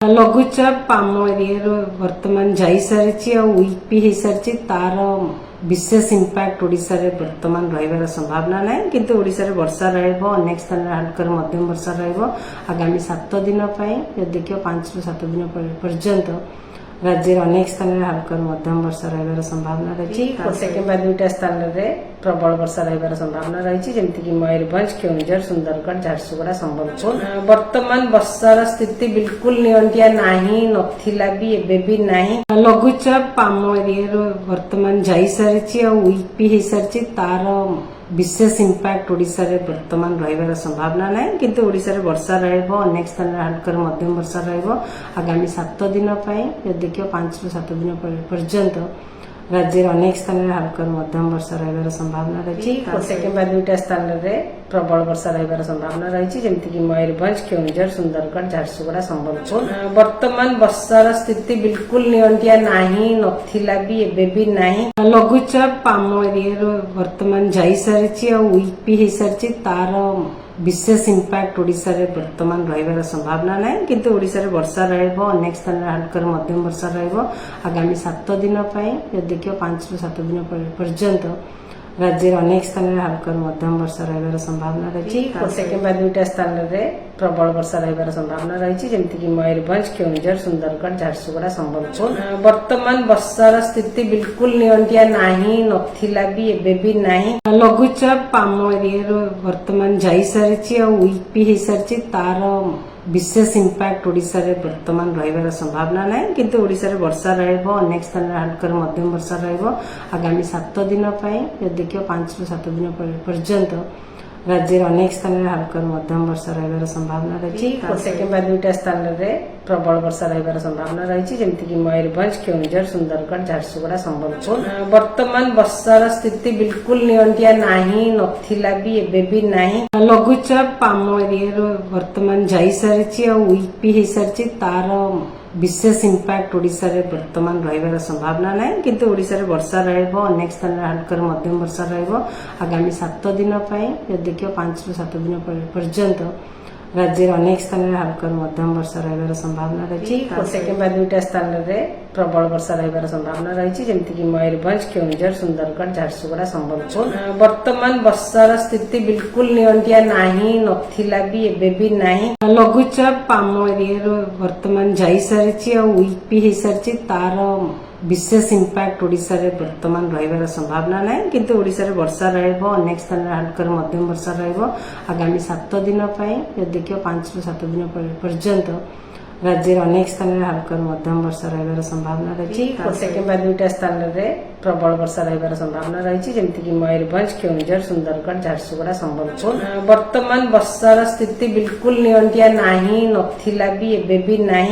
लघुचाप आम एरिया वर्तमान जाई सारी वीक भी हो सारी तार विशेष इंपैक्ट ओडिशा रे वर्तमान रहिबार संभावना नहीं किंतु ओडिशा रे वर्षा रहइबो अनेक स्थान रे हल्का मध्यम वर्षा रहइबो आगामी 7 दिन पई देखियो 5 ରୁ 7 दिन पर्यंत राज्य अनेक स्थान में हल्का मध्यम वर्षा रहिबार संभावना रही गोटे किंबा दुईटा स्थान में प्रबल वर्षा रहिबार संभावना रही जमीक मयूरभंज केउंझर सुंदरगढ़ झारसुगुड़ा संबलपुर वर्तमान वर्षार स्थिति बिल्कुल नियंत्रित नहीं नथिला भी एबे भी नहीं लघुचाप आम एरिया वर्तमान जाई सारी वीक भी हो सारी तार विशेष इंपैक्ट ओडिशा रे वर्तमान रहिबार संभावना नहीं किंतु ओडिशा रे वर्षा रहइबो अनेक स्थान रे हल्का मध्यम वर्षा रहिबो आगामी 7 दिन पई देखियो 5 ରୁ 7 दिन पर्यंत राज्य अनेक स्थान में हल्का मध्यम वर्षा रहिबार संभावना रही गोटे किंबा दुईटा स्थान में प्रबल वर्षा रहिबार संभावना रही जमीक मयूरभंज केउंझर सुंदरगढ़ झारसुगुड़ा संबलपुर वर्तमान वर्षार स्थिति बिल्कुल नियंत्रित नहीं नथिला भी एबे भी नहीं लघुचाप आम एरिया वर्तमान जाई सारी वीक भी हो सारी तार विशेष इंपैक्ट ओडिशा रे वर्तमान रहिबार संभावना नहीं किंतु ओडिशा रे वर्षा रहइबो अनेक स्थान रे हल्का मध्यम वर्षा रहिबो आगामी 7 दिन पई देखियो 5 ରୁ 7 दिन पर्यंत राज्य अनेक स्थान में हल्का मध्यम वर्षा रहिबार संभावना रही गोटे किंबा दुईटा स्थान में प्रबल वर्षा रहिबार संभावना रही जमीक मयूरभंज केउंझर सुंदरगढ़ झारसुगुड़ा संबलपुर वर्तमान वर्षार स्थिति बिल्कुल नियंत्रित नहीं नथिला भी एबे भी नहीं लघुचाप आम एरिया वर्तमान जाई सारी वीक भी हो सारी तार विशेष इंपैक्ट ओडिशा रे वर्तमान रहिबार संभावना नहीं किंतु ओडिशा रे वर्षा रहइबो अनेक स्थान रे हल्का मध्यम वर्षा रहिबो आगामी 7 दिन पई देखियो 5 ରୁ 7 दिन पर्यंत राज्य अनेक स्थान में हल्का मध्यम वर्षा रहिबार संभावना रही गोटे किंबा दुईटा स्थान में प्रबल वर्षा रहिबार संभावना रही जमीक मयूरभंज केउंझर सुंदरगढ़ झारसुगुड़ा संबलपुर वर्तमान वर्षार स्थिति बिल्कुल नियंत्रित नहीं नथिला भी एबे भी नहीं लघुचाप आम एरिया वर्तमान जाई सारी वीक भी हो सारी तार विशेष इंपैक्ट ओडिशा रे वर्तमान रहिबार संभावना नहीं किंतु ओडिशा रे वर्षा रहइबो अनेक स्थान में हल्का मध्यम वर्षा रहिबो आगामी 7 दिन पई देखियो 5 ରୁ 7 दिन पर्यंत राज्य अनेक स्थान में हल्का मध्यम वर्षा रहिबार संभावना रही गोटे किंबा दुईटा स्थान में प्रबल वर्षा रहिबार संभावना रही जमीक मयूरभंज केउंझर सुंदरगढ़ झारसुगुड़ा संबलपुर वर्तमान वर्षार स्थिति बिल्कुल नियंत्रित नहीं नथिला भी एबे भी नहीं लघुचाप आम एरिया वर्तमान जाई सारी वीक भी हो सारी तार विशेष इंपैक्ट ओडिशा रे वर्तमान रहिबार संभावना नहीं किंतु ओडिशा रे वर्षा रहइबो अनेक स्थान में हल्का मध्यम वर्षा रहिबो आगामी 7 दिन पई देखियो 5 ରୁ 7 दिन पर्यंत राज्य अनेक स्थान में हल्का मध्यम वर्षा रहिबार संभावना रही गोटे किंबा दुईटा स्थान में प्रबल वर्षा रहिबार संभावना रही जमीक मयूरभंज केउंझर सुंदरगढ़ झारसुगुड़ा संबलपुर वर्तमान वर्षार स्थिति बिल्कुल नियंत्रित नहीं नथिला भी एबे भी नहीं